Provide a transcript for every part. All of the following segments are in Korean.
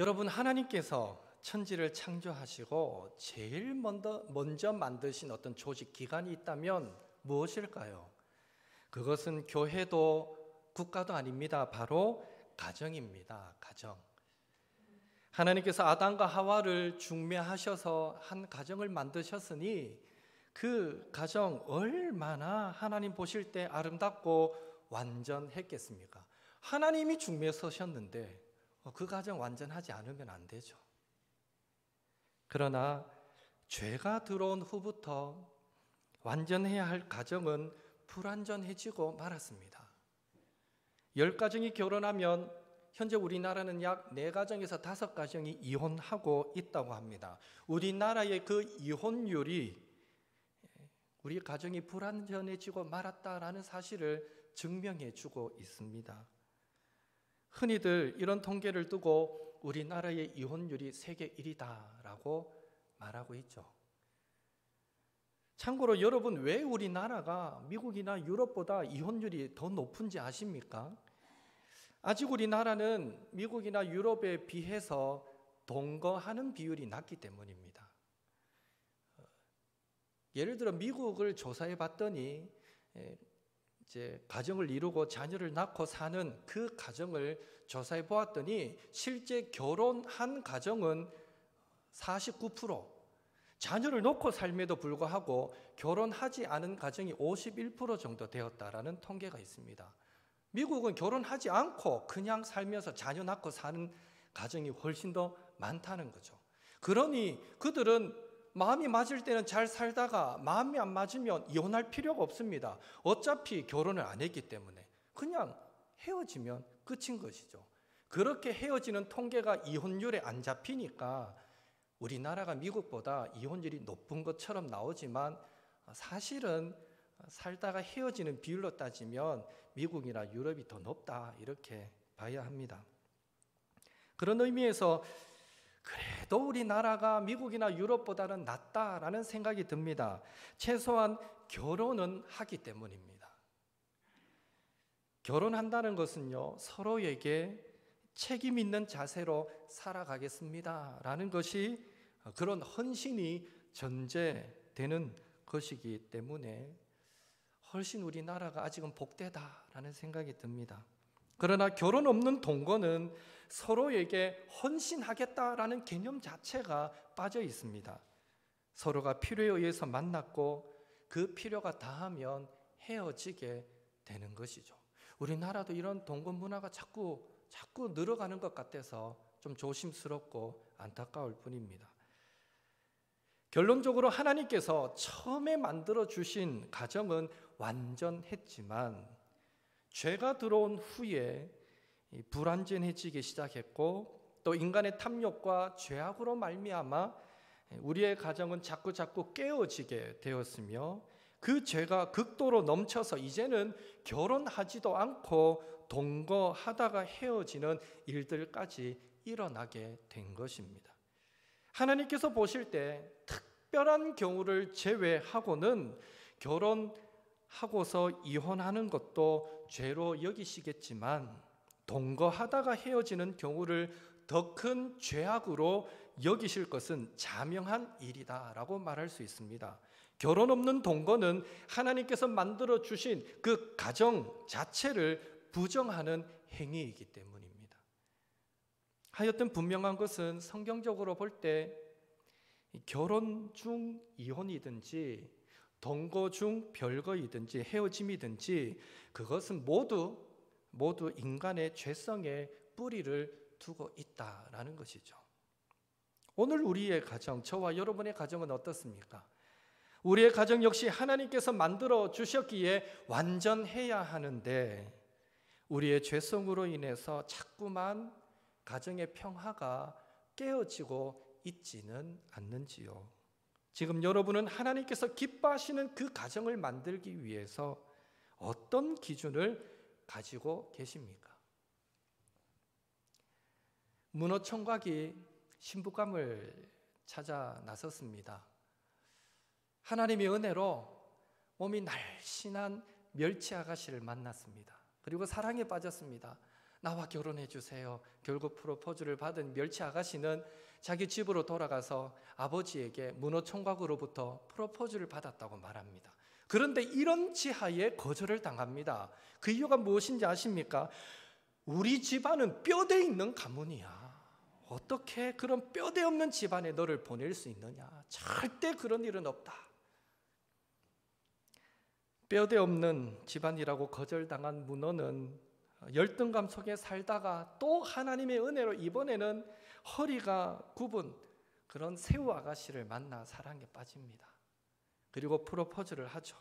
여러분, 하나님께서 천지를 창조하시고 제일 먼저 만드신 어떤 조직 기관이 있다면 무엇일까요? 그것은 교회도 국가도 아닙니다. 바로 가정입니다. 가정. 하나님께서 아담과 하와를 중매하셔서 한 가정을 만드셨으니 그 가정 얼마나 하나님 보실 때 아름답고 완전했겠습니까? 하나님이 중매에 서셨는데 그 가정 완전하지 않으면 안 되죠. 그러나 죄가 들어온 후부터 완전해야 할 가정은 불완전해지고 말았습니다. 10가정이 결혼하면 현재 우리나라는 약 4가정에서 5가정이 이혼하고 있다고 합니다. 우리나라의 그 이혼율이 우리 가정이 불완전해지고 말았다라는 사실을 증명해 주고 있습니다. 흔히들 이런 통계를 두고 우리나라의 이혼율이 세계 1위다라고 말하고 있죠. 참고로 여러분, 왜 우리나라가 미국이나 유럽보다 이혼율이 더 높은지 아십니까? 아직 우리나라는 미국이나 유럽에 비해서 동거하는 비율이 낮기 때문입니다. 예를 들어 미국을 조사해 봤더니 이제 가정을 이루고 자녀를 낳고 사는 그 가정을 조사해 보았더니 실제 결혼한 가정은 49%, 자녀를 놓고 삶에도 불구하고 결혼하지 않은 가정이 51% 정도 되었다라는 통계가 있습니다. 미국은 결혼하지 않고 그냥 살면서 자녀 낳고 사는 가정이 훨씬 더 많다는 거죠. 그러니 그들은 마음이 맞을 때는 잘 살다가 마음이 안 맞으면 이혼할 필요가 없습니다. 어차피 결혼을 안 했기 때문에 그냥 헤어지면 끝인 것이죠. 그렇게 헤어지는 통계가 이혼율에 안 잡히니까 우리나라가 미국보다 이혼율이 높은 것처럼 나오지만 사실은 살다가 헤어지는 비율로 따지면 미국이나 유럽이 더 높다, 이렇게 봐야 합니다. 그런 의미에서 그래도 우리나라가 미국이나 유럽보다는 낫다라는 생각이 듭니다. 최소한 결혼은 하기 때문입니다. 결혼한다는 것은요, 서로에게 책임 있는 자세로 살아가겠습니다라는 것이, 그런 헌신이 전제되는 것이기 때문에 훨씬 우리나라가 아직은 복되다라는 생각이 듭니다. 그러나 결혼 없는 동거는 서로에게 헌신하겠다라는 개념 자체가 빠져 있습니다. 서로가 필요에 의해서 만났고 그 필요가 다하면 헤어지게 되는 것이죠. 우리나라도 이런 동거 문화가 자꾸 늘어가는 것 같아서 좀 조심스럽고 안타까울 뿐입니다. 결론적으로 하나님께서 처음에 만들어 주신 가정은 완전했지만 죄가 들어온 후에 불완전해지기 시작했고, 또 인간의 탐욕과 죄악으로 말미암아 우리의 가정은 자꾸 깨어지게 되었으며, 그 죄가 극도로 넘쳐서 이제는 결혼하지도 않고 동거하다가 헤어지는 일들까지 일어나게 된 것입니다. 하나님께서 보실 때 특별한 경우를 제외하고는 결혼하고서 이혼하는 것도 죄로 여기시겠지만, 동거하다가 헤어지는 경우를 더 큰 죄악으로 여기실 것은 자명한 일이다라고 말할 수 있습니다. 결혼 없는 동거는 하나님께서 만들어 주신 그 가정 자체를 부정하는 행위이기 때문입니다. 하여튼 분명한 것은 성경적으로 볼 때 결혼 중 이혼이든지 동거 중 별거이든지 헤어짐이든지 그것은 모두 인간의 죄성에 뿌리를 두고 있다라는 것이죠. 오늘 우리의 가정, 저와 여러분의 가정은 어떻습니까? 우리의 가정 역시 하나님께서 만들어 주셨기에 완전해야 하는데, 우리의 죄성으로 인해서 자꾸만 가정의 평화가 깨어지고 있지는 않는지요. 지금 여러분은 하나님께서 기뻐하시는 그 가정을 만들기 위해서 어떤 기준을 가지고 계십니까? 문어총각이 신부감을 찾아 나섰습니다. 하나님의 은혜로 몸이 날씬한 멸치 아가씨를 만났습니다. 그리고 사랑에 빠졌습니다. 나와 결혼해 주세요. 결국 프로포즈를 받은 멸치 아가씨는 자기 집으로 돌아가서 아버지에게 문어총각으로부터 프로포즈를 받았다고 말합니다. 그런데 이런 지하에 거절을 당합니다. 그 이유가 무엇인지 아십니까? 우리 집안은 뼈대 있는 가문이야. 어떻게 그런 뼈대 없는 집안에 너를 보낼 수 있느냐? 절대 그런 일은 없다. 뼈대 없는 집안이라고 거절당한 문어는 열등감 속에 살다가 또 하나님의 은혜로 이번에는 허리가 굽은 그런 새우 아가씨를 만나 사랑에 빠집니다. 그리고 프로포즈를 하죠.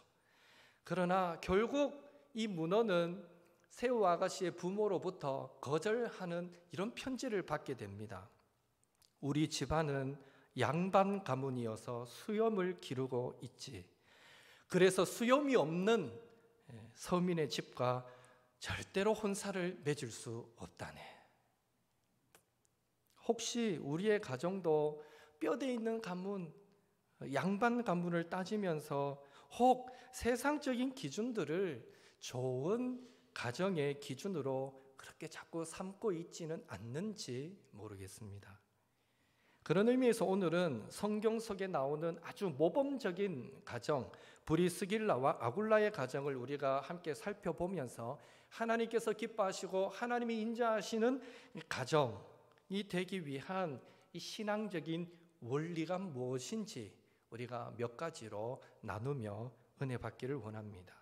그러나 결국 이 문어는 새우 아가씨의 부모로부터 거절하는 이런 편지를 받게 됩니다. 우리 집안은 양반 가문이어서 수염을 기르고 있지. 그래서 수염이 없는 서민의 집과 절대로 혼사를 맺을 수 없다네. 혹시 우리의 가정도 뼈대 있는 가문, 양반 가문을 따지면서 혹 세상적인 기준들을 좋은 가정의 기준으로 그렇게 자꾸 삼고 있지는 않는지 모르겠습니다. 그런 의미에서 오늘은 성경 속에 나오는 아주 모범적인 가정, 브리스길라와 아굴라의 가정을 우리가 함께 살펴보면서 하나님께서 기뻐하시고 하나님이 인자하시는 가정이 되기 위한 이 신앙적인 원리가 무엇인지 우리가 몇 가지로 나누며 은혜 받기를 원합니다.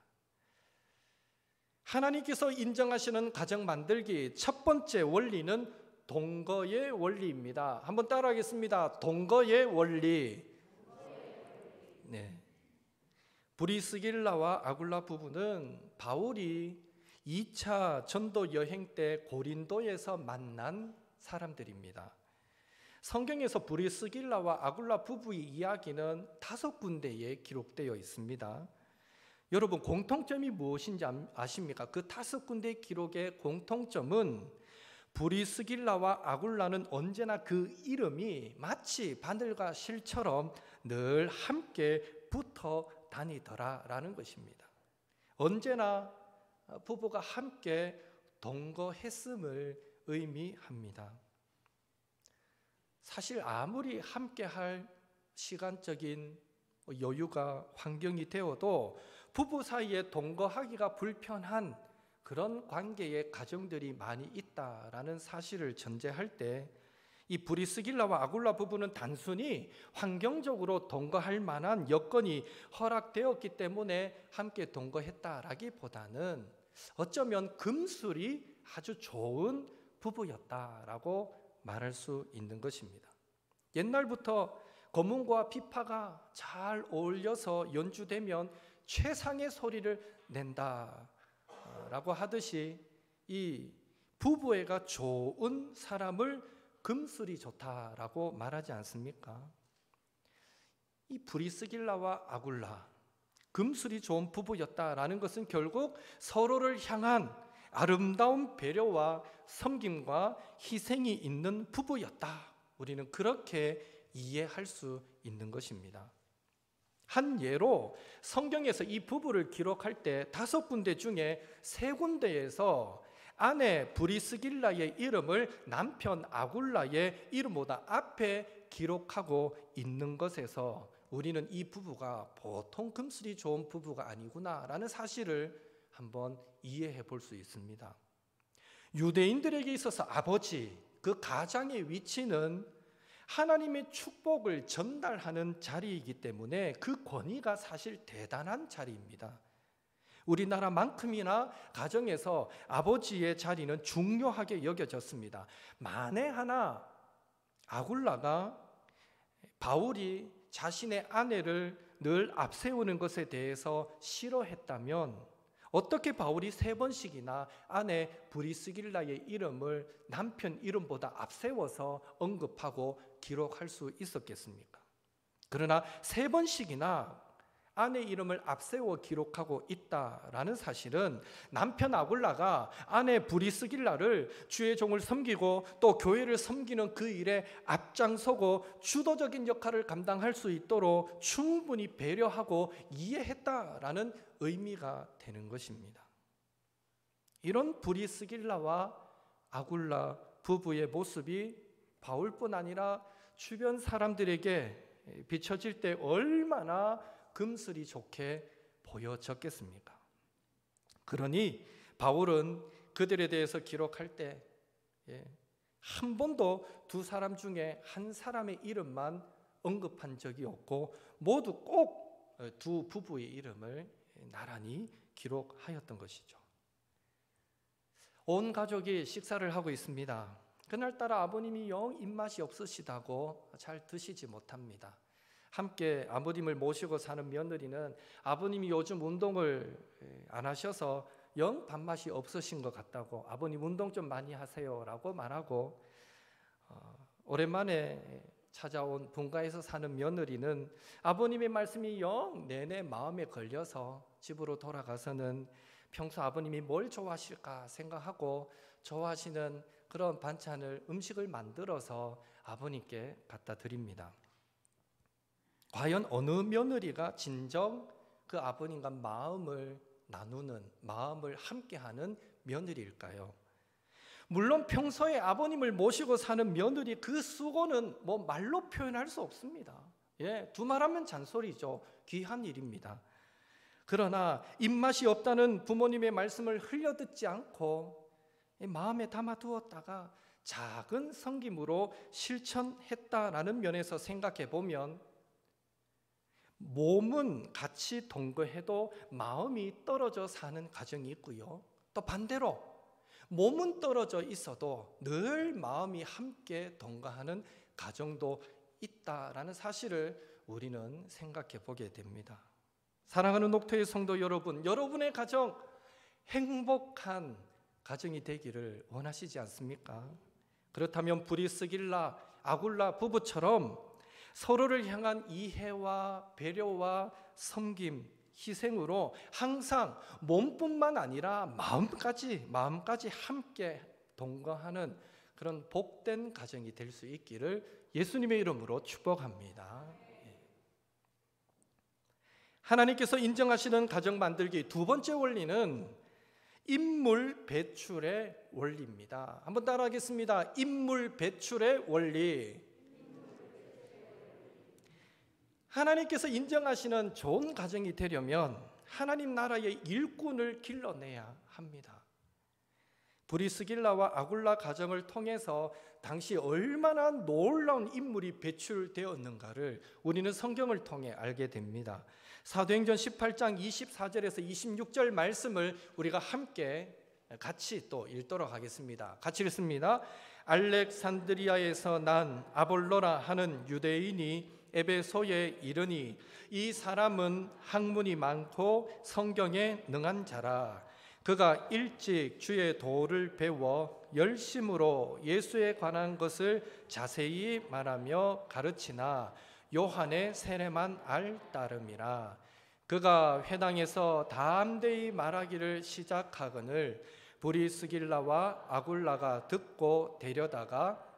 하나님께서 인정하시는 가정 만들기 첫 번째 원리는 동거의 원리입니다. 한번 따라하겠습니다. 동거의 원리. 네. 브리스길라와 아굴라 부부는 바울이 2차 전도 여행 때 고린도에서 만난 사람들입니다. 성경에서 브리스길라와 아굴라 부부의 이야기는 5군데에 기록되어 있습니다. 여러분, 공통점이 무엇인지 아십니까? 그 5군데 기록의 공통점은 브리스길라와 아굴라는 언제나 그 이름이 마치 바늘과 실처럼 늘 함께 붙어 다니더라라는 것입니다. 언제나 부부가 함께 동거했음을 의미합니다. 사실 아무리 함께할 시간적인 여유가 환경이 되어도 부부 사이에 동거하기가 불편한 그런 관계의 가정들이 많이 있다라는 사실을 전제할 때 이 브리스길라와 아굴라 부부는 단순히 환경적으로 동거할 만한 여건이 허락되었기 때문에 함께 동거했다라기보다는 어쩌면 금술이 아주 좋은 부부였다라고 말할 수 있는 것입니다. 옛날부터 검은고와 피파가 잘 어울려서 연주되면 최상의 소리를 낸다라고 하듯이 이 부부애가 좋은 사람을 금술이 좋다라고 말하지 않습니까? 이 브리스길라와 아굴라, 금술이 좋은 부부였다라는 것은 결국 서로를 향한 아름다운 배려와 섬김과 희생이 있는 부부였다. 우리는 그렇게 이해할 수 있는 것입니다. 한 예로 성경에서 이 부부를 기록할 때 5군데 중에 3군데에서 아내 브리스길라의 이름을 남편 아굴라의 이름보다 앞에 기록하고 있는 것에서 우리는 이 부부가 보통 금술이 좋은 부부가 아니구나라는 사실을 한번 이해해 볼 수 있습니다. 유대인들에게 있어서 아버지, 그 가장의 위치는 하나님의 축복을 전달하는 자리이기 때문에 그 권위가 사실 대단한 자리입니다. 우리나라만큼이나 가정에서 아버지의 자리는 중요하게 여겨졌습니다. 만에 하나 아굴라가 바울이 자신의 아내를 늘 앞세우는 것에 대해서 싫어했다면 어떻게 바울이 3번씩이나 아내 브리스길라의 이름을 남편 이름보다 앞세워서 언급하고 기록할 수 있었겠습니까? 그러나 3번씩이나 아내 이름을 앞세워 기록하고 있다라는 사실은 남편 아굴라가 아내 브리스길라를 주의 종을 섬기고 또 교회를 섬기는 그 일에 앞장서고 주도적인 역할을 감당할 수 있도록 충분히 배려하고 이해했다라는 의미가 되는 것입니다. 이런 브리스길라와 아굴라 부부의 모습이 바울뿐 아니라 주변 사람들에게 비춰질 때 얼마나 금슬이 좋게 보여졌겠습니까? 그러니 바울은 그들에 대해서 기록할 때 한 번도 두 사람 중에 한 사람의 이름만 언급한 적이 없고 모두 꼭 두 부부의 이름을 나란히 기록하였던 것이죠. 온 가족이 식사를 하고 있습니다. 그날따라 아버님이 영 입맛이 없으시다고 잘 드시지 못합니다. 함께 아버님을 모시고 사는 며느리는 아버님이 요즘 운동을 안 하셔서 영 밥맛이 없으신 것 같다고, 아버님 운동 좀 많이 하세요라고 말하고, 오랜만에 찾아온 본가에서 사는 며느리는 아버님의 말씀이 영 내내 마음에 걸려서 집으로 돌아가서는 평소 아버님이 뭘 좋아하실까 생각하고 좋아하시는 그런 반찬을, 음식을 만들어서 아버님께 갖다 드립니다. 과연 어느 며느리가 진정 그 아버님과 마음을 나누는, 마음을 함께하는 며느리일까요? 물론 평소에 아버님을 모시고 사는 며느리 그 수고는 말로 표현할 수 없습니다. 두말하면 잔소리죠. 귀한 일입니다. 그러나 입맛이 없다는 부모님의 말씀을 흘려듣지 않고 마음에 담아두었다가 작은 섬김으로 실천했다라는 면에서 생각해 보면 몸은 같이 동거해도 마음이 떨어져 사는 가정이 있고요. 또 반대로 몸은 떨어져 있어도 늘 마음이 함께 동거하는 가정도 있다라는 사실을 우리는 생각해 보게 됩니다. 사랑하는 녹토의 성도 여러분, 여러분의 가정 행복한 가정이 되기를 원하시지 않습니까? 그렇다면 브리스길라, 아굴라 부부처럼 서로를 향한 이해와 배려와 섬김, 희생으로 항상 몸뿐만 아니라 마음까지 함께 동거하는 그런 복된 가정이 될 수 있기를 예수님의 이름으로 축복합니다. 하나님께서 인정하시는 가정 만들기 두 번째 원리는 인물 배출의 원리입니다. 한번 따라하겠습니다. 인물 배출의 원리. 하나님께서 인정하시는 좋은 가정이 되려면 하나님 나라의 일꾼을 길러내야 합니다. 브리스길라와 아굴라 가정을 통해서 당시 얼마나 놀라운 인물이 배출되었는가를 우리는 성경을 통해 알게 됩니다. 사도행전 18장 24절에서 26절 말씀을 우리가 함께 같이 또 읽도록 하겠습니다. 같이 읽습니다. 알렉산드리아에서 난 아볼로라 하는 유대인이 에베소에 이르니 이 사람은 학문이 많고 성경에 능한 자라. 그가 일찍 주의 도를 배워 열심으로 예수에 관한 것을 자세히 말하며 가르치나 요한의 세례만 알 따름이라. 그가 회당에서 담대히 말하기를 시작하거늘 브리스길라와 아굴라가 듣고 데려다가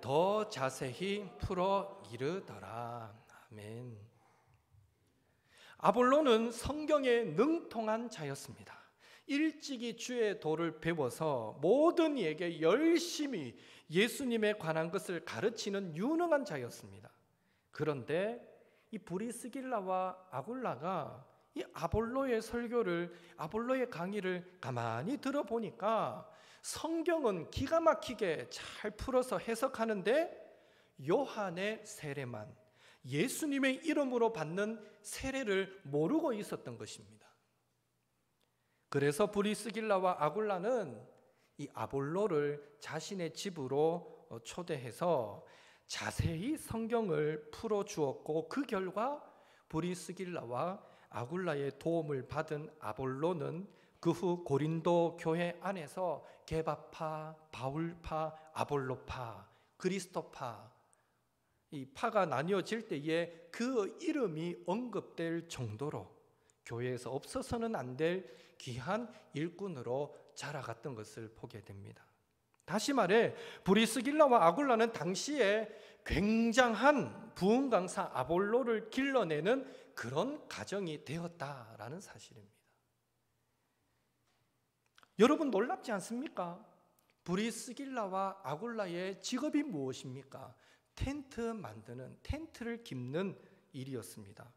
더 자세히 풀어 이르더라. 아멘. 아볼로는 성경에 능통한 자였습니다. 일찍이 주의 도를 배워서 모든 이에게 열심히 예수님에 관한 것을 가르치는 유능한 자였습니다. 그런데 이 브리스길라와 아굴라가 이 아볼로의 설교를, 아볼로의 강의를 가만히 들어보니까 성경은 기가 막히게 잘 풀어서 해석하는데 요한의 세례만, 예수님의 이름으로 받는 세례를 모르고 있었던 것입니다. 그래서 브리스길라와 아굴라는 이 아볼로를 자신의 집으로 초대해서 자세히 성경을 풀어주었고, 그 결과 브리스길라와 아굴라의 도움을 받은 아볼로는 그 후 고린도 교회 안에서 게바파, 바울파, 아볼로파, 그리스도파, 이 파가 나뉘어질 때에 그 이름이 언급될 정도로 교회에서 없어서는 안 될 귀한 일꾼으로 자라갔던 것을 보게 됩니다. 다시 말해 브리스길라와 아굴라는 당시에 굉장한 부흥 강사 아볼로를 길러내는 그런 가정이 되었다라는 사실입니다. 여러분 놀랍지 않습니까? 브리스길라와 아굴라의 직업이 무엇입니까? 텐트 만드는, 텐트를 깁는 일이었습니다.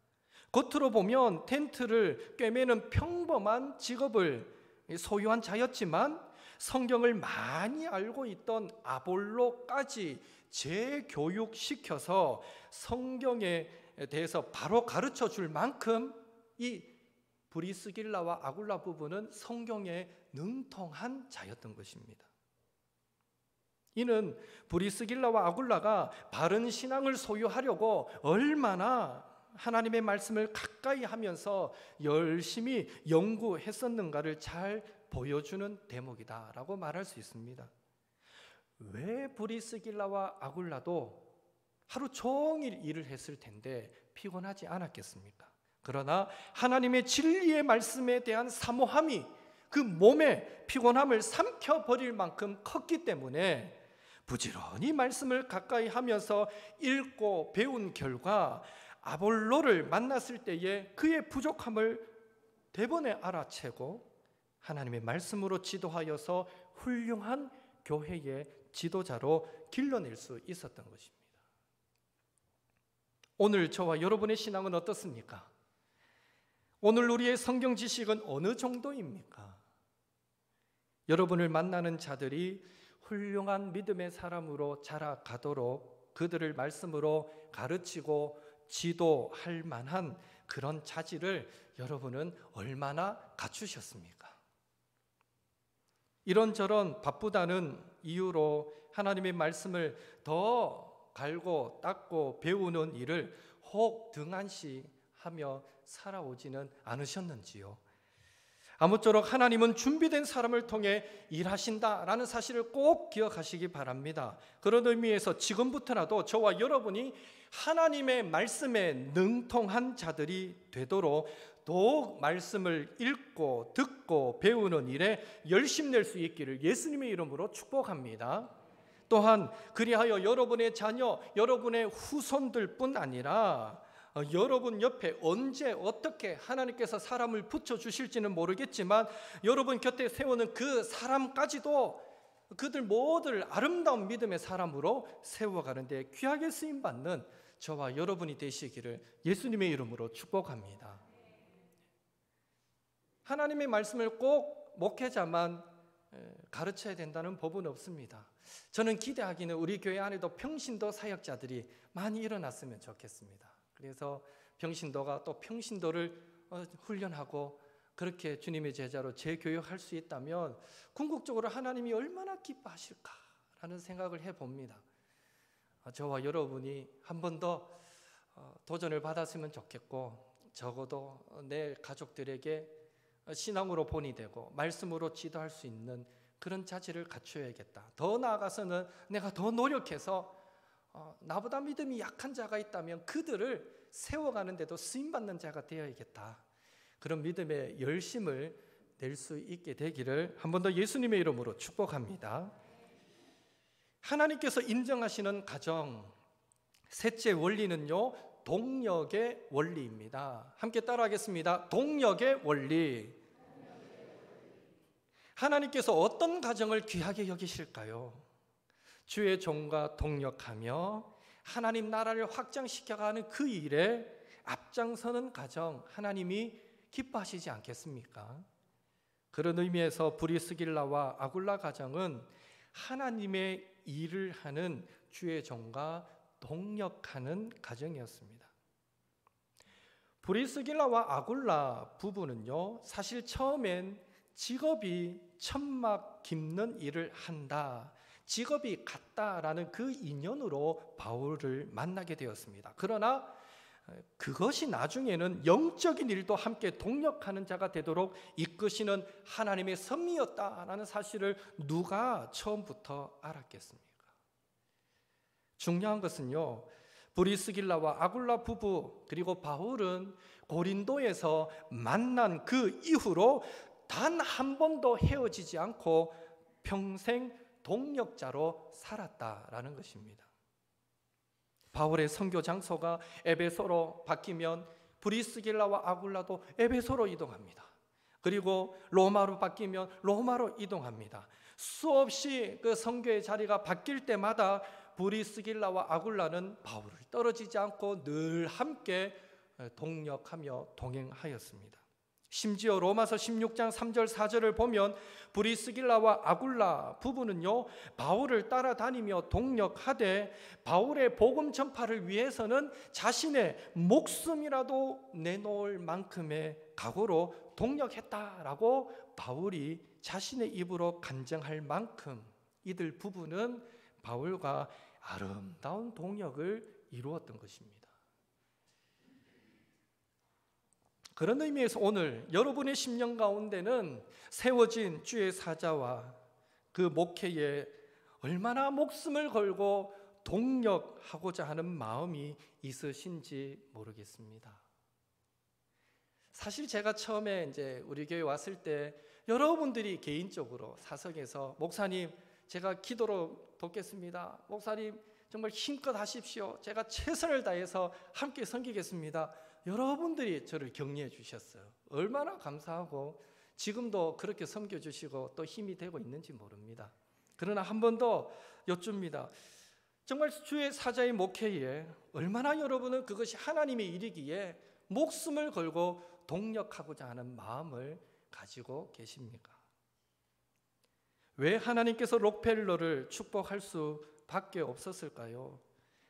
겉으로 보면 텐트를 꿰매는 평범한 직업을 소유한 자였지만 성경을 많이 알고 있던 아볼로까지 재교육시켜서 성경에 대해서 바로 가르쳐 줄 만큼 이 브리스길라와 아굴라 부부는 성경에 능통한 자였던 것입니다. 이는 브리스길라와 아굴라가 바른 신앙을 소유하려고 얼마나 하나님의 말씀을 가까이 하면서 열심히 연구했었는가를 잘 보여주는 대목이다라고 말할 수 있습니다. 왜 브리스길라와 아굴라도 하루 종일 일을 했을 텐데 피곤하지 않았겠습니까? 그러나 하나님의 진리의 말씀에 대한 사모함이 그 몸의 피곤함을 삼켜버릴 만큼 컸기 때문에 부지런히 말씀을 가까이 하면서 읽고 배운 결과 아볼로를 만났을 때에 그의 부족함을 대번에 알아채고 하나님의 말씀으로 지도하여서 훌륭한 교회의 지도자로 길러낼 수 있었던 것입니다. 오늘 저와 여러분의 신앙은 어떻습니까? 오늘 우리의 성경 지식은 어느 정도입니까? 여러분을 만나는 자들이 훌륭한 믿음의 사람으로 자라가도록 그들을 말씀으로 가르치고 지도할 만한 그런 자질을 여러분은 얼마나 갖추셨습니까? 이런저런 바쁘다는 이유로 하나님의 말씀을 더 갈고 닦고 배우는 일을 혹 등한시 하며 살아오지는 않으셨는지요? 아무쪼록 하나님은 준비된 사람을 통해 일하신다라는 사실을 꼭 기억하시기 바랍니다. 그런 의미에서 지금부터라도 저와 여러분이 하나님의 말씀에 능통한 자들이 되도록 더욱 말씀을 읽고 듣고 배우는 일에 열심낼 수 있기를 예수님의 이름으로 축복합니다. 또한 그리하여 여러분의 자녀, 여러분의 후손들뿐 아니라 여러분 옆에 언제 어떻게 하나님께서 사람을 붙여주실지는 모르겠지만 여러분 곁에 세우는 그 사람까지도 그들 모두를 아름다운 믿음의 사람으로 세워가는데 귀하게 쓰임받는 저와 여러분이 되시기를 예수님의 이름으로 축복합니다. 하나님의 말씀을 꼭 목회자만 가르쳐야 된다는 법은 없습니다. 저는 기대하기는 우리 교회 안에도 평신도 사역자들이 많이 일어났으면 좋겠습니다. 그래서 평신도가 또 평신도를 훈련하고 그렇게 주님의 제자로 재교육할 수 있다면 궁극적으로 하나님이 얼마나 기뻐하실까라는 생각을 해봅니다. 저와 여러분이 한 번 더 도전을 받았으면 좋겠고 적어도 내 가족들에게 신앙으로 본이 되고 말씀으로 지도할 수 있는 그런 자질을 갖춰야겠다. 더 나아가서는 내가 더 노력해서 나보다 믿음이 약한 자가 있다면 그들을 세워가는 데도 쓰임받는 자가 되어야겠다. 그런 믿음의 열심을 낼 수 있게 되기를 한 번 더 예수님의 이름으로 축복합니다. 하나님께서 인정하시는 가정 셋째 원리는요, 동력의 원리입니다. 함께 따라하겠습니다. 동력의 원리. 하나님께서 어떤 가정을 귀하게 여기실까요? 주의 종과 동력하며 하나님 나라를 확장시켜가는 그 일에 앞장서는 가정 하나님이 기뻐하시지 않겠습니까? 그런 의미에서 브리스길라와 아굴라 가정은 하나님의 일을 하는 주의 종과 동력하는 가정이었습니다. 브리스길라와 아굴라 부부는요, 사실 처음엔 직업이 천막 깁는 일을 한다, 직업이 같다라는 그 인연으로 바울을 만나게 되었습니다. 그러나 그것이 나중에는 영적인 일도 함께 동력하는 자가 되도록 이끄시는 하나님의 섭리였다라는 사실을 누가 처음부터 알았겠습니까? 중요한 것은요, 브리스길라와 아굴라 부부 그리고 바울은 고린도에서 만난 그 이후로 단 한 번도 헤어지지 않고 평생 동력자로 살았다라는 것입니다. 바울의 선교 장소가 에베소로 바뀌면 브리스길라와 아굴라도 에베소로 이동합니다. 그리고 로마로 바뀌면 로마로 이동합니다. 수없이 그 선교의 자리가 바뀔 때마다 브리스길라와 아굴라는 바울을 떨어지지 않고 늘 함께 동력하며 동행하였습니다. 심지어 로마서 16장 3절 4절을 보면 브리스길라와 아굴라 부부는요, 바울을 따라다니며 동력하되 바울의 복음 전파를 위해서는 자신의 목숨이라도 내놓을 만큼의 각오로 동력했다라고 바울이 자신의 입으로 간증할 만큼 이들 부부는 바울과 아름다운 동력을 이루었던 것입니다. 그런 의미에서 오늘 여러분의 심령 가운데는 세워진 주의 사자와 그 목회에 얼마나 목숨을 걸고 동력하고자 하는 마음이 있으신지 모르겠습니다. 사실 제가 처음에 이제 우리 교회 왔을 때 여러분들이 개인적으로 사석에서 목사님 제가 기도로 돕겠습니다. 목사님 정말 힘껏 하십시오. 제가 최선을 다해서 함께 섬기겠습니다. 여러분들이 저를 격려해 주셨어요. 얼마나 감사하고 지금도 그렇게 섬겨주시고 또 힘이 되고 있는지 모릅니다. 그러나 한 번 더 여쭙니다. 정말 주의 사자의 목회에 얼마나 여러분은 그것이 하나님의 일이기에 목숨을 걸고 동력하고자 하는 마음을 가지고 계십니까? 왜 하나님께서 록펠러를 축복할 수밖에 없었을까요?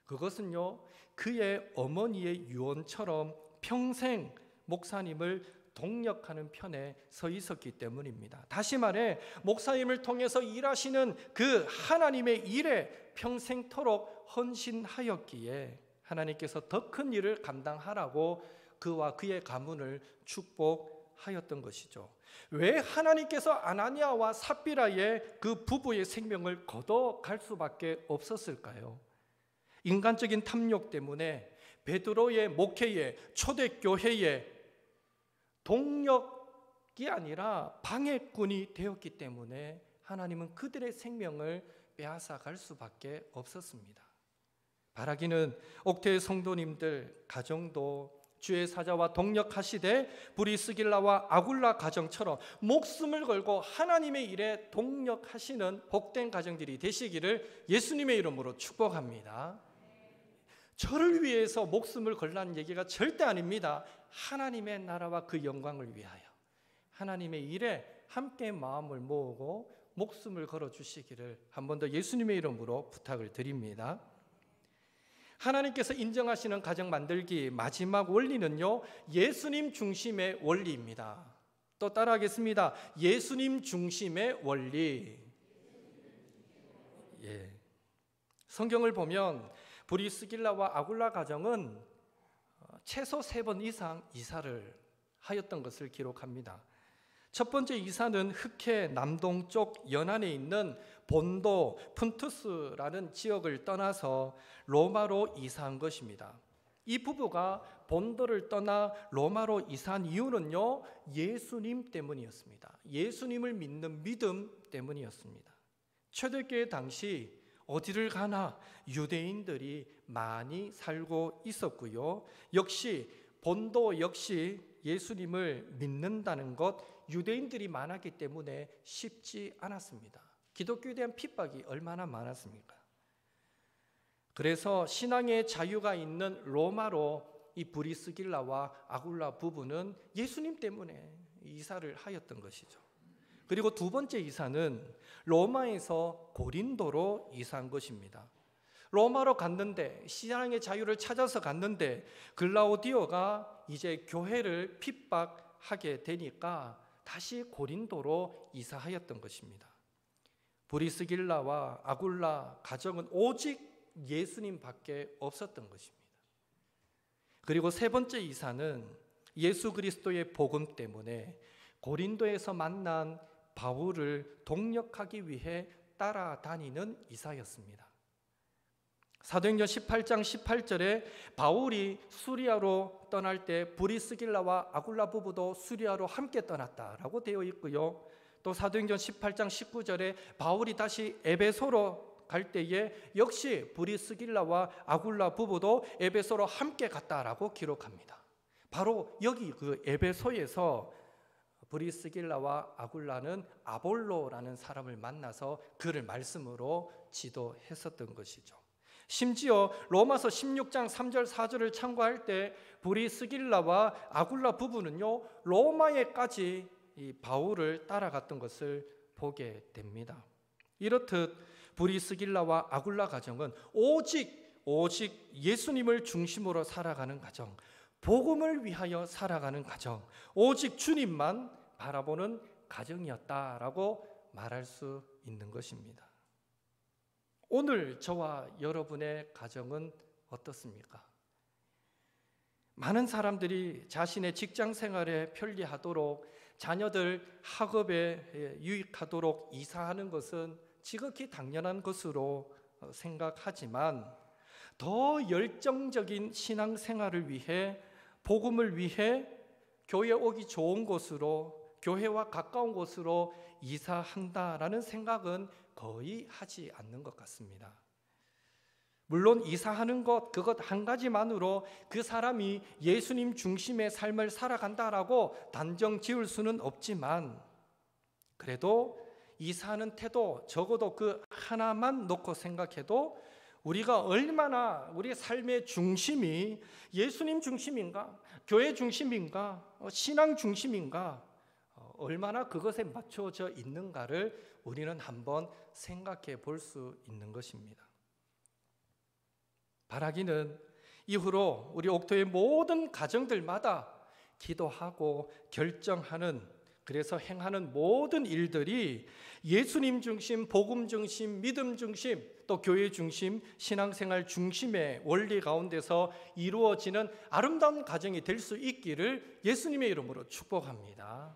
그것은요, 그의 어머니의 유언처럼 평생 목사님을 동력하는 편에 서 있었기 때문입니다. 다시 말해 목사님을 통해서 일하시는 그 하나님의 일에 평생토록 헌신하였기에 하나님께서 더 큰 일을 감당하라고 그와 그의 가문을 축복하였던 것이죠. 왜 하나님께서 아나니아와 삽비라의 그 부부의 생명을 걷어갈 수밖에 없었을까요? 인간적인 탐욕 때문에 베드로의 목회에, 초대교회에 동력이 아니라 방해꾼이 되었기 때문에 하나님은 그들의 생명을 빼앗아갈 수밖에 없었습니다. 바라기는 옥태의 성도님들 가정도 주의 사자와 동력하시되 브리스길라와 아굴라 가정처럼 목숨을 걸고 하나님의 일에 동력하시는 복된 가정들이 되시기를 예수님의 이름으로 축복합니다. 저를 위해서 목숨을 걸라는 얘기가 절대 아닙니다. 하나님의 나라와 그 영광을 위하여 하나님의 일에 함께 마음을 모으고 목숨을 걸어주시기를 한 번 더 예수님의 이름으로 부탁을 드립니다. 하나님께서 인정하시는 가정 만들기 마지막 원리는요, 예수님 중심의 원리입니다. 또 따라하겠습니다. 예수님 중심의 원리. 성경을 보면 브리스길라와 아굴라 가정은 최소 3번 이상 이사를 하였던 것을 기록합니다. 첫 번째 이사는 흑해 남동쪽 연안에 있는 본도 푼투스라는 지역을 떠나서 로마로 이사한 것입니다. 이 부부가 본도를 떠나 로마로 이사한 이유는요, 예수님 때문이었습니다. 예수님을 믿는 믿음 때문이었습니다. 초대교회 당시 어디를 가나 유대인들이 많이 살고 있었고요. 역시 본도 역시 예수님을 믿는다는 것, 유대인들이 많았기 때문에 쉽지 않았습니다. 기독교에 대한 핍박이 얼마나 많았습니까? 그래서 신앙의 자유가 있는 로마로 이 브리스길라와 아굴라 부부는 예수님 때문에 이사를 하였던 것이죠. 그리고 두 번째 이사는 로마에서 고린도로 이사한 것입니다. 로마로 갔는데, 신앙의 자유를 찾아서 갔는데 글라우디오가 이제 교회를 핍박하게 되니까 다시 고린도로 이사하였던 것입니다. 브리스길라와 아굴라 가정은 오직 예수님밖에 없었던 것입니다. 그리고 세 번째 이사는 예수 그리스도의 복음 때문에 고린도에서 만난 바울을 동력하기 위해 따라다니는 이사였습니다. 사도행전 18장 18절에 바울이 수리아로 떠날 때 브리스길라와 아굴라 부부도 수리아로 함께 떠났다라고 되어 있고요. 또 사도행전 18장 19절에 바울이 다시 에베소로 갈 때에 역시 브리스길라와 아굴라 부부도 에베소로 함께 갔다라고 기록합니다. 바로 여기 그 에베소에서 브리스길라와 아굴라는 아볼로라는 사람을 만나서 그를 말씀으로 지도했었던 것이죠. 심지어 로마서 16장 3절 4절을 참고할 때 브리스길라와 아굴라 부부는요 로마에까지 이 바울을 따라갔던 것을 보게 됩니다. 이렇듯 브리스길라와 아굴라 가정은 오직 예수님을 중심으로 살아가는 가정, 복음을 위하여 살아가는 가정, 오직 주님만 바라보는 가정이었다라고 말할 수 있는 것입니다. 오늘 저와 여러분의 가정은 어떻습니까? 많은 사람들이 자신의 직장 생활에 편리하도록, 자녀들 학업에 유익하도록 이사하는 것은 지극히 당연한 것으로 생각하지만 더 열정적인 신앙생활을 위해, 복음을 위해 교회 오기 좋은 곳으로, 교회와 가까운 곳으로 이사한다라는 생각은 거의 하지 않는 것 같습니다. 물론 이사하는 것, 그것 한 가지만으로 그 사람이 예수님 중심의 삶을 살아간다라고 단정 지을 수는 없지만, 그래도 이사하는 태도, 적어도 그 하나만 놓고 생각해도 우리가 얼마나 우리의 삶의 중심이 예수님 중심인가, 교회 중심인가, 신앙 중심인가, 얼마나 그것에 맞춰져 있는가를 우리는 한번 생각해 볼 수 있는 것입니다. 바라기는 이후로 우리 옥토의 모든 가정들마다 기도하고 결정하는, 그래서 행하는 모든 일들이 예수님 중심, 복음 중심, 믿음 중심, 또 교회 중심, 신앙생활 중심의 원리 가운데서 이루어지는 아름다운 가정이 될 수 있기를 예수님의 이름으로 축복합니다.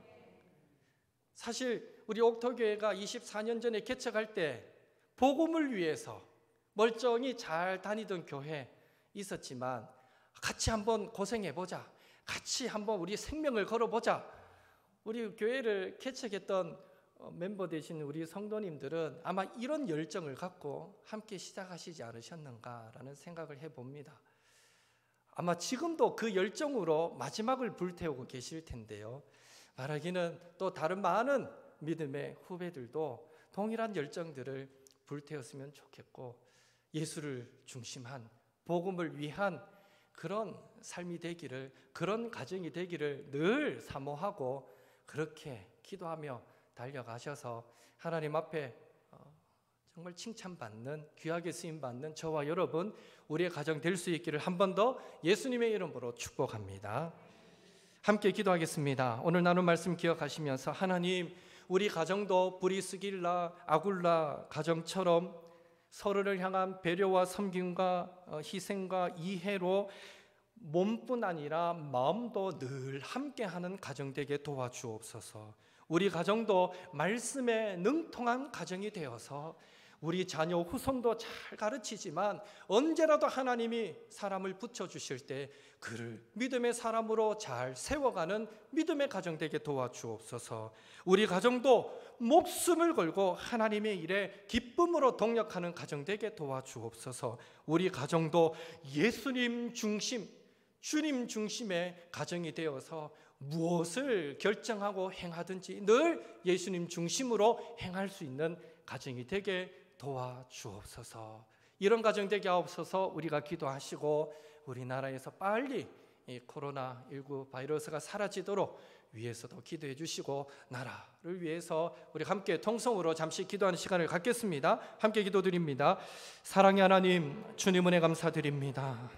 사실 우리 옥토교회가 24년 전에 개척할 때 복음을 위해서 멀쩡히 잘 다니던 교회 있었지만, 같이 한번 고생해보자, 같이 한번 우리 생명을 걸어보자. 우리 교회를 개척했던 멤버 되신 우리 성도님들은 아마 이런 열정을 갖고 함께 시작하시지 않으셨는가라는 생각을 해봅니다. 아마 지금도 그 열정으로 마지막을 불태우고 계실 텐데요, 말하기는 또 다른 많은 믿음의 후배들도 동일한 열정들을 불태웠으면 좋겠고, 예수를 중심한, 복음을 위한 그런 삶이 되기를, 그런 가정이 되기를 늘 사모하고 그렇게 기도하며 달려가셔서 하나님 앞에 정말 칭찬받는, 귀하게 쓰임받는 저와 여러분, 우리의 가정 될 수 있기를 한 번 더 예수님의 이름으로 축복합니다. 함께 기도하겠습니다. 오늘 나눈 말씀 기억하시면서 하나님, 우리 가정도 브리스길라, 아굴라 가정처럼 서로를 향한 배려와 섬김과 희생과 이해로 몸뿐 아니라 마음도 늘 함께하는 가정 되게 도와주옵소서. 우리 가정도 말씀에 능통한 가정이 되어서 우리 자녀 후손도 잘 가르치지만 언제라도 하나님이 사람을 붙여주실 때 그를 믿음의 사람으로 잘 세워가는 믿음의 가정 되게 도와주옵소서. 우리 가정도 목숨을 걸고 하나님의 일에 기쁨으로 동력하는 가정 되게 도와주옵소서. 우리 가정도 예수님 중심, 주님 중심의 가정이 되어서 무엇을 결정하고 행하든지 늘 예수님 중심으로 행할 수 있는 가정이 되게 도와주옵소서. 이런 가정 되게 하옵소서. 우리가 기도하시고 우리나라에서 빨리 이 코로나19 바이러스가 사라지도록 위해서도 기도해 주시고 나라를 위해서 우리 함께 통성으로 잠시 기도하는 시간을 갖겠습니다. 함께 기도드립니다. 사랑의 하나님, 주님 은혜 감사드립니다.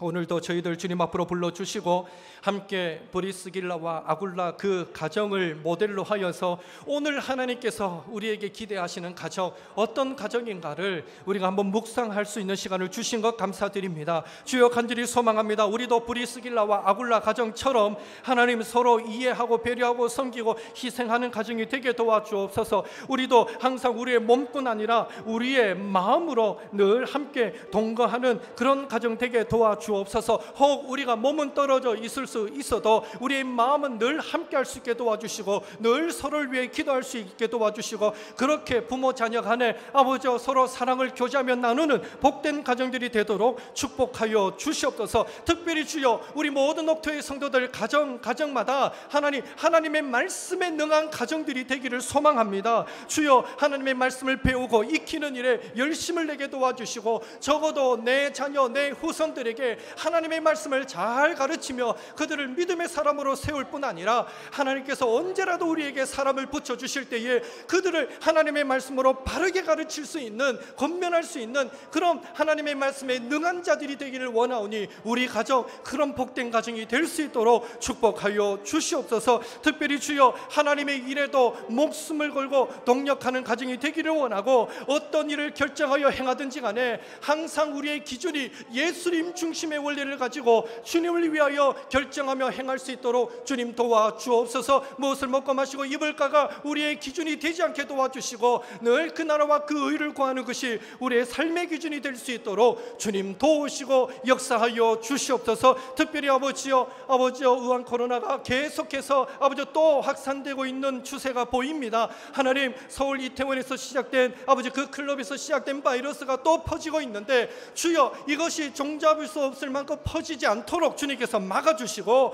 오늘도 저희들 주님 앞으로 불러주시고 함께 브리스길라와 아굴라 그 가정을 모델로 하여서 오늘 하나님께서 우리에게 기대하시는 가정, 어떤 가정인가를 우리가 한번 묵상할 수 있는 시간을 주신 것 감사드립니다. 주여, 간절히 소망합니다. 우리도 브리스길라와 아굴라 가정처럼 하나님 서로 이해하고 배려하고 섬기고 희생하는 가정이 되게 도와주옵소서. 우리도 항상 우리의 몸뿐 아니라 우리의 마음으로 늘 함께 동거하는 그런 가정 되게 도와주옵소서. 도와주옵소서. 혹 우리가 몸은 떨어져 있을 수 있어도 우리의 마음은 늘 함께 할 수 있게 도와주시고 늘 서로를 위해 기도할 수 있게 도와주시고, 그렇게 부모 자녀 간에 아버지 서로 사랑을 교제하며 나누는 복된 가정들이 되도록 축복하여 주시옵소서. 특별히 주여, 우리 모든 옥토의 성도들 가정마다 하나님의 말씀에 능한 가정들이 되기를 소망합니다. 주여, 하나님의 말씀을 배우고 익히는 일에 열심을 내게 도와주시고, 적어도 내 자녀, 내 후손들에게 하나님의 말씀을 잘 가르치며 그들을 믿음의 사람으로 세울 뿐 아니라, 하나님께서 언제라도 우리에게 사람을 붙여주실 때에 그들을 하나님의 말씀으로 바르게 가르칠 수 있는, 권면할 수 있는 그런 하나님의 말씀에 능한 자들이 되기를 원하오니, 우리 가정 그런 복된 가정이 될 수 있도록 축복하여 주시옵소서. 특별히 주여, 하나님의 일에도 목숨을 걸고 동력하는 가정이 되기를 원하고, 어떤 일을 결정하여 행하든지 간에 항상 우리의 기준이 예수님 중심의 원리를 가지고 주님을 위하여 결정하며 행할 수 있도록 주님 도와주옵소서. 무엇을 먹고 마시고 입을까가 우리의 기준이 되지 않게 도와주시고, 늘 그 나라와 그 의를 구하는 것이 우리의 삶의 기준이 될 수 있도록 주님 도우시고 역사하여 주시옵소서. 특별히 아버지여, 의한 코로나가 계속해서 또 확산되고 있는 추세가 보입니다. 하나님, 서울 이태원에서 시작된 그 클럽에서 시작된 바이러스가 또 퍼지고 있는데, 주여, 이것이 종잡을 수 없을 만큼 퍼지지 않도록 주님께서 막아주시고,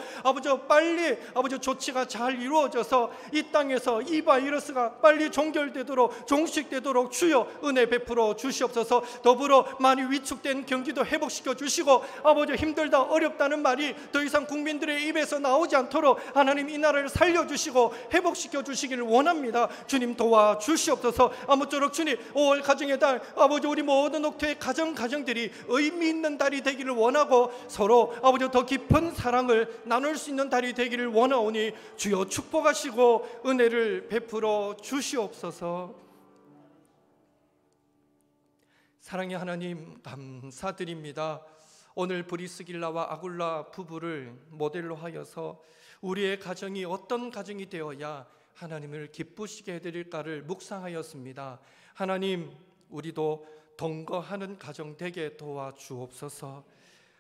빨리 조치가 잘 이루어져서 이 땅에서 이 바이러스가 빨리 종식되도록 주여 은혜 베풀어 주시옵소서. 더불어 많이 위축된 경기도 회복시켜 주시고, 힘들다 어렵다는 말이 더 이상 국민들의 입에서 나오지 않도록 하나님, 이 나라를 살려주시고 회복시켜 주시기를 원합니다. 주님 도와주시옵소서. 아무쪼록 주님, 5월 가정의 달, 우리 모든 옥토의 가정들이 의미 있는 달이 되기를 원하고, 서로 더 깊은 사랑을 나눌 수 있는 달이 되기를 원하오니, 주여 축복하시고 은혜를 베풀어 주시옵소서. 사랑의 하나님, 감사드립니다. 오늘 브리스길라와 아굴라 부부를 모델로 하여서 우리의 가정이 어떤 가정이 되어야 하나님을 기쁘시게 해드릴까를 묵상하였습니다. 하나님, 우리도 동거하는 가정 되게 도와주옵소서.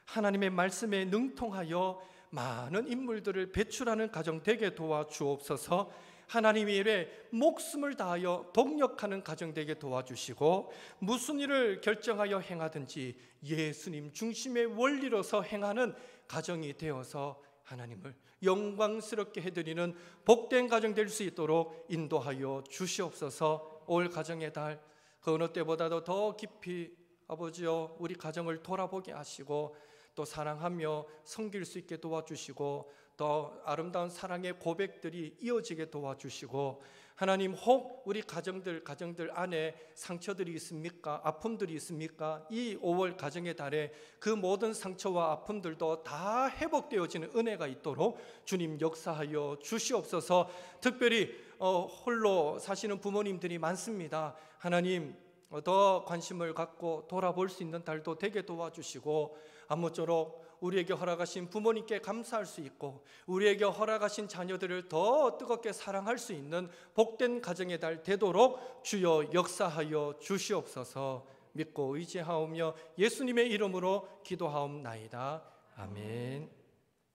하나님의 말씀에 능통하여 많은 인물들을 배출하는 가정 되게 도와주옵소서. 하나님의 일에 목숨을 다하여 동력하는 가정 되게 도와주시고, 무슨 일을 결정하여 행하든지 예수님 중심의 원리로서 행하는 가정이 되어서 하나님을 영광스럽게 해드리는 복된 가정 될 수 있도록 인도하여 주시옵소서. 올 가정의 달, 그 어느 때보다도 더 깊이 아버지여 우리 가정을 돌아보게 하시고, 또 사랑하며 섬길 수 있게 도와주시고, 더 아름다운 사랑의 고백들이 이어지게 도와주시고, 하나님, 혹 우리 가정들 안에 상처들이 있습니까? 아픔들이 있습니까? 이 5월 가정의 달에 그 모든 상처와 아픔들도 다 회복되어지는 은혜가 있도록 주님 역사하여 주시옵소서. 특별히 홀로 사시는 부모님들이 많습니다. 하나님, 더 관심을 갖고 돌아볼 수 있는 달도 되게 도와주시고, 아무쪼록 우리에게 허락하신 부모님께 감사할 수 있고, 우리에게 허락하신 자녀들을 더 뜨겁게 사랑할 수 있는 복된 가정의 달 되도록 주여 역사하여 주시옵소서. 믿고 의지하오며 예수님의 이름으로 기도하옵나이다. 아멘.